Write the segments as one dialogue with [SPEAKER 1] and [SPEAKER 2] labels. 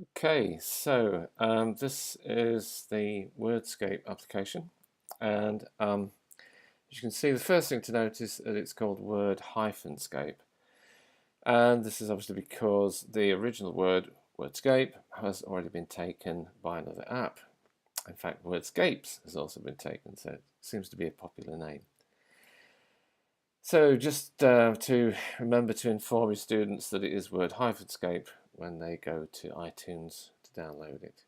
[SPEAKER 1] Okay, so this is the Word-Scape application, and as you can see, the first thing to notice is that it's called Word-Scape, and this is obviously because the original word Word-Scape has already been taken by another app. In fact, Word-Scapes has also been taken, so it seems to be a popular name. So just to remember to inform your students that it is Word-Scape when they go to iTunes to download it.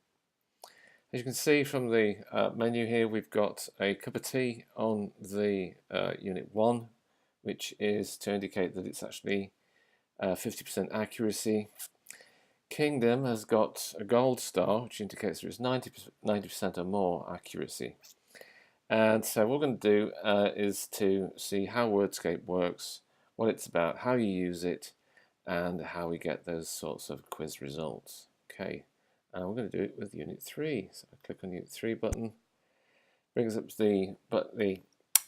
[SPEAKER 1] As you can see from the menu here, we've got a cup of tea on the Unit 1, which is to indicate that it's actually 50% accuracy. Kingdom has got a gold star, which indicates there is 90% or more accuracy. And so what we're going to do is to see how Word-Scape works, what it's about, how you use it, and how we get those sorts of quiz results. Okay, and we're going to do it with Unit 3. So I click on Unit 3 button, brings up the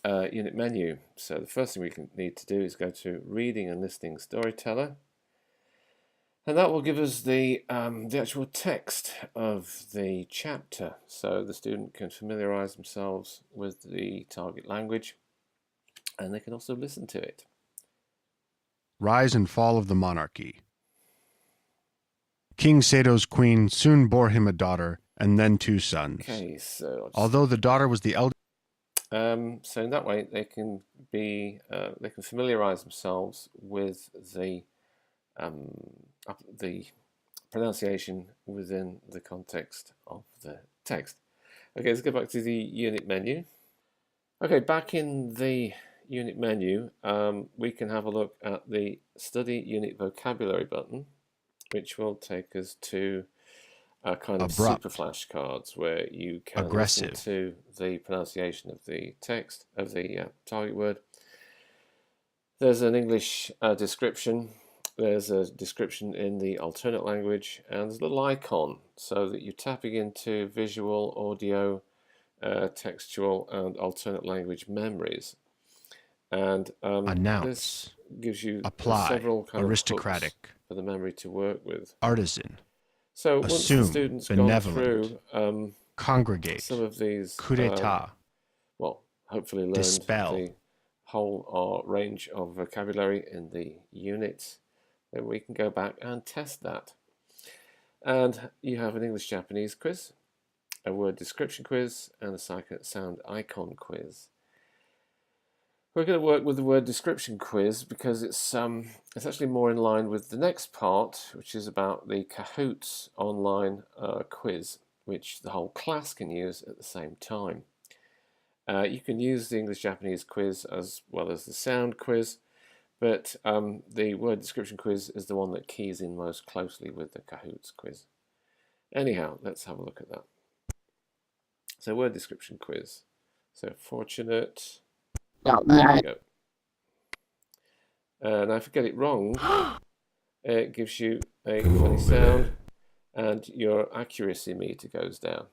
[SPEAKER 1] unit menu. So the first thing we need to do is go to Reading and Listening Storyteller. And that will give us the actual text of the chapter, so the student can familiarise themselves with the target language, and they can also listen to it.
[SPEAKER 2] Rise and Fall of the Monarchy. King Seto's queen soon bore him a daughter, and then 2 sons.
[SPEAKER 1] Okay, so
[SPEAKER 2] although the daughter was the eldest,
[SPEAKER 1] so in that way they can familiarise themselves with the pronunciation within the context of the text. Okay, let's go back to the unit menu. Okay, back in the unit menu, we can have a look at the Study Unit Vocabulary button, which will take us to a kind of super flashcards where you can listen to the pronunciation of the text of the target word. There's an English description. There's a description in the alternate language, and there's a little icon so that you're tapping into visual, audio, textual, and alternate language memories. And this gives you several kind of hooks for the memory to work with.
[SPEAKER 2] Artisan.
[SPEAKER 1] So once the student's gone through
[SPEAKER 2] congregate,
[SPEAKER 1] some of these,
[SPEAKER 2] coup d'etat,
[SPEAKER 1] well, hopefully learned the whole range of vocabulary in the unit, then we can go back and test that. And you have an English-Japanese quiz, a word description quiz, and a sound icon quiz. We're going to work with the word description quiz because it's actually more in line with the next part, which is about the Kahoots online quiz, which the whole class can use at the same time. You can use the English-Japanese quiz as well as the sound quiz, but the word description quiz is the one that keys in most closely with the Kahoots quiz. Anyhow, let's have a look at that. So word description quiz. So fortunate. There we go. Now if you get it wrong, it gives you a funny sound and your accuracy meter goes down.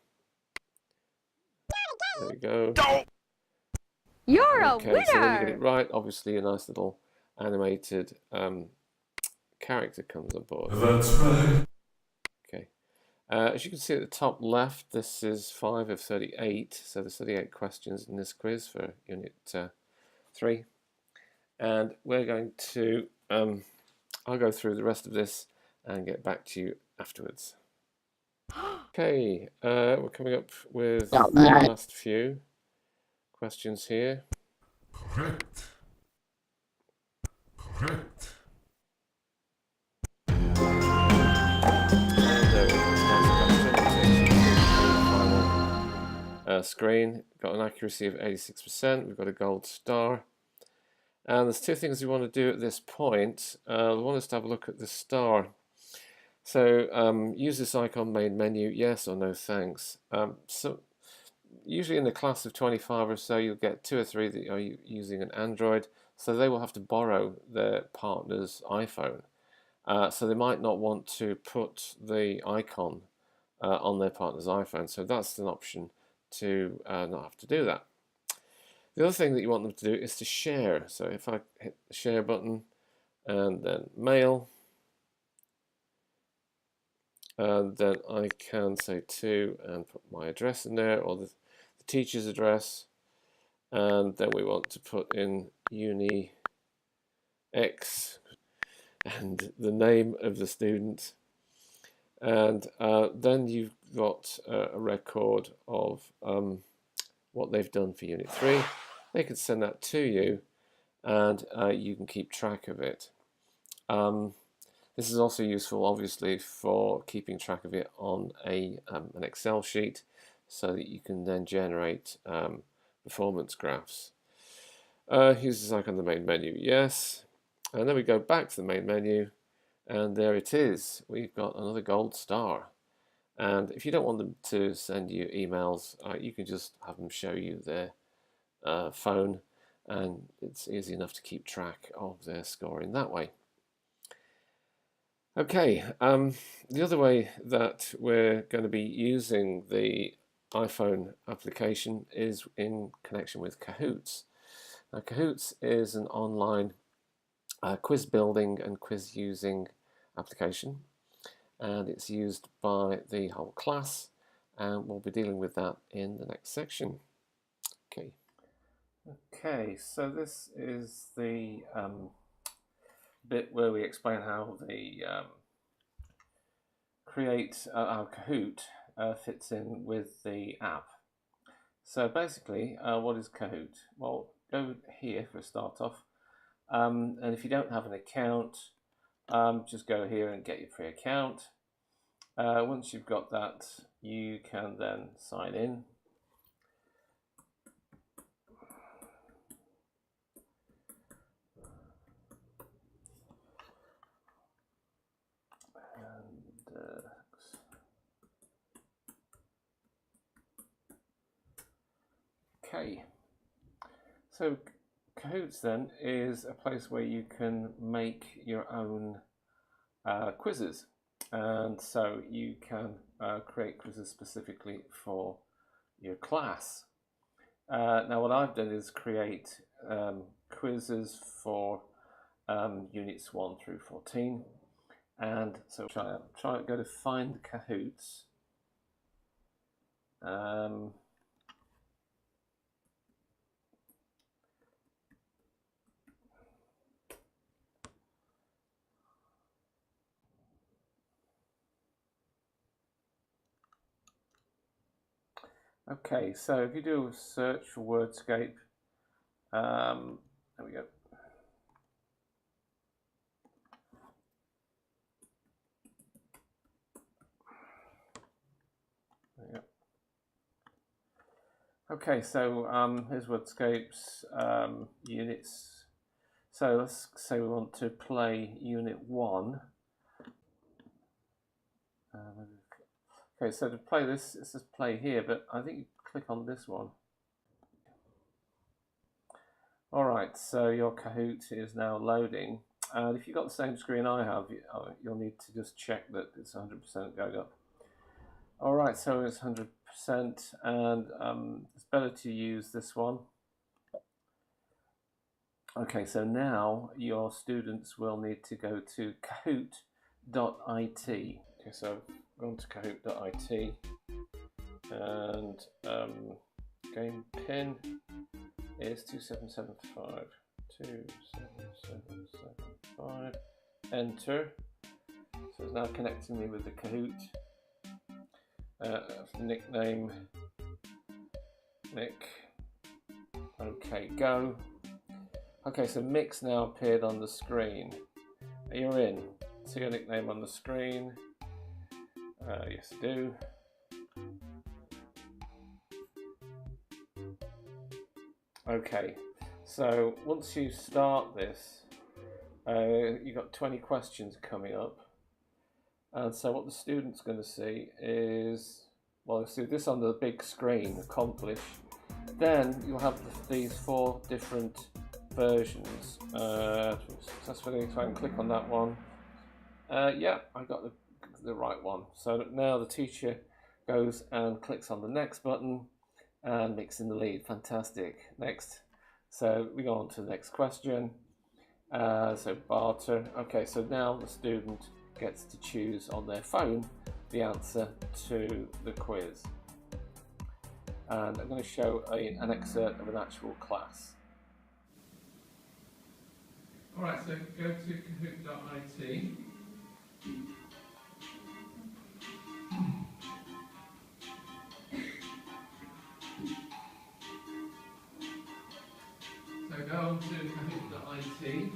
[SPEAKER 1] There we go.
[SPEAKER 3] You're a winner!
[SPEAKER 1] So when you get it right, obviously a nice little animated character comes on board.
[SPEAKER 4] That's right.
[SPEAKER 1] Okay. As you can see at the top left, this is 5 of 38. So there's 38 questions in this quiz for Unit 3. And we're going to, I'll go through the rest of this and get back to you afterwards. Okay, we're coming up with the last few questions here.
[SPEAKER 4] Correct. Correct.
[SPEAKER 1] Screen, got an accuracy of 86%, we've got a gold star. And there's 2 things we want to do at this point. We want us to have a look at the star. So use this icon main menu, yes or no thanks. So usually in the class of 25 or so, you'll get 2 or 3 that are using an Android, so they will have to borrow their partner's iPhone. So they might not want to put the icon on their partner's iPhone, so that's an option to not have to do that. The other thing that you want them to do is to share. So if I hit the share button and then mail, and then I can say 2 and put my address in there, or the teacher's address, and then we want to put in uni X and the name of the student, and then you've got a record of what they've done for Unit 3. They can send that to you, and you can keep track of it. This is also useful, obviously, for keeping track of it on an Excel sheet, so that you can then generate performance graphs. Use this icon on the main menu, yes. And then we go back to the main menu, and there it is. We've got another gold star. And if you don't want them to send you emails, you can just have them show you their phone, and it's easy enough to keep track of their scoring that way. Okay, the other way that we're going to be using the iPhone application is in connection with Kahoots. Now, Kahoots is an online quiz building and quiz using application, and it's used by the whole class, and we'll be dealing with that in the next section. Okay, so this is the bit where we explain how the create our Kahoot fits in with the app. So basically, what is Kahoot? Well, go here for a start off, and if you don't have an account, just go here and get your free account. Once you've got that, you can then sign in. Okay, so Kahoots then is a place where you can make your own quizzes, and so you can create quizzes specifically for your class. Now what I've done is create quizzes for units 1 through 14, and so go to find Kahoots. Okay, so if you do a search for Word-Scape, there we go. There we go. Okay, so here's Word-Scape's units. So let's say we want to play Unit 1. Okay, so to play this, it says play here, but I think you click on this one. Alright, so your Kahoot is now loading, and if you've got the same screen I have, you'll need to just check that it's 100% going up. Alright, so it's 100%, and it's better to use this one. Okay, so now your students will need to go to kahoot.it. Okay, so I've gone to kahoot.it, and game pin is 2775. 27775. Enter. So it's now connecting me with the Kahoot. Nickname Nick. Okay, go. Okay, so Mick's now appeared on the screen. You're in. See your nickname on the screen. Yes, I do. Okay, so once you start this, you've got 20 questions coming up. And so what the student's going to see is, well, they'll see this on the big screen, accomplish. Then you'll have these 4 different versions. Successfully, so I can click on that one. Yeah, I got the right one. So now the teacher goes and clicks on the next button, and Nick's in the lead. Fantastic. Next. So we go on to the next question. So barter. Okay, so now the student gets to choose on their phone the answer to the quiz. And I'm going to show an excerpt of an actual class. Alright, so go to kahoot.it. So go on to kahoot.it.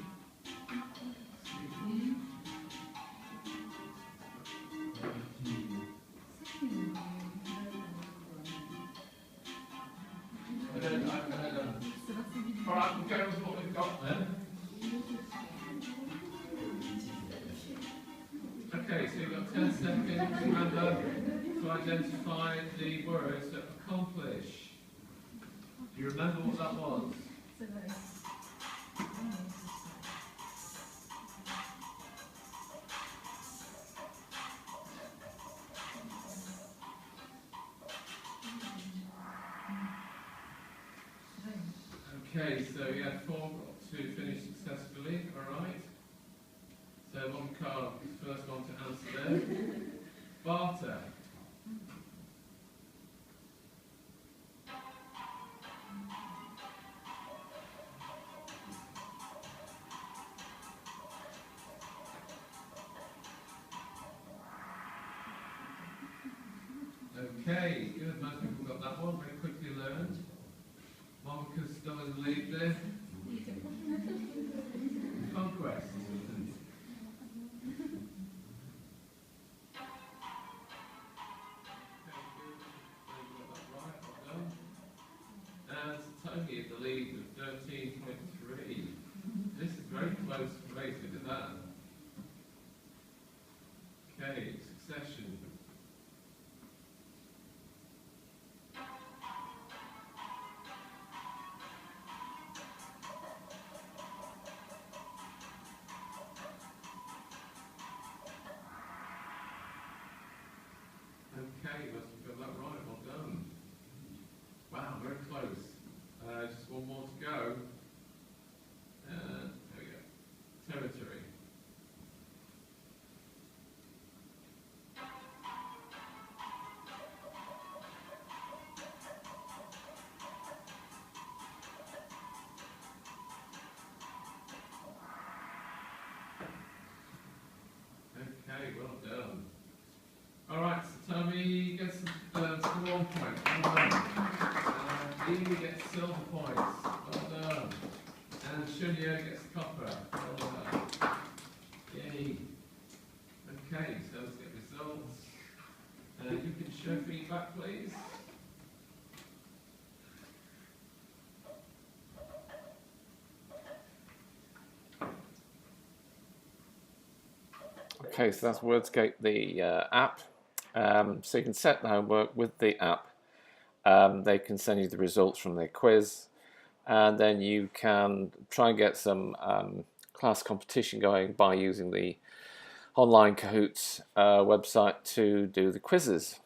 [SPEAKER 1] Alright, we'll go with what we've got then. Okay, so you've got 10 seconds, remember, to identify the words that accomplish. Do you remember what that was? Okay, so you had 4 to finish successfully, alright? So one card, first one to answer there. Barter. Okay, good, most people got that one, very quickly learned. Monica's still in the lead there. Conquest. And Tony in the lead with 13.3. This is very close for race, look at that. Okay, succession. Okay, you must have got that right, well done. Wow, very close. Just one more to go. There we go. Territory. Okay, well done. Alright, so Tommy gets some score points. Well done. Lee gets silver points. Well done. And Shunya gets copper. Well done. Yay. Okay, so let's get results. You can show feedback, please. Okay, so that's Word-Scape, the app. So you can set the homework with the app. They can send you the results from their quiz, and then you can try and get some class competition going by using the online Kahoots website to do the quizzes.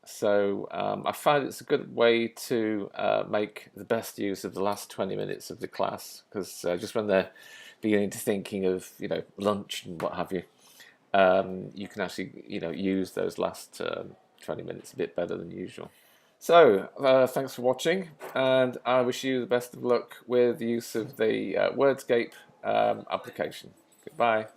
[SPEAKER 1] So I find it's a good way to make the best use of the last 20 minutes of the class, because just when they're beginning to thinking of lunch and what have you, you can actually use those last 20 minutes a bit better than usual. So thanks for watching, and I wish you the best of luck with the use of the Word-Scape application. Goodbye.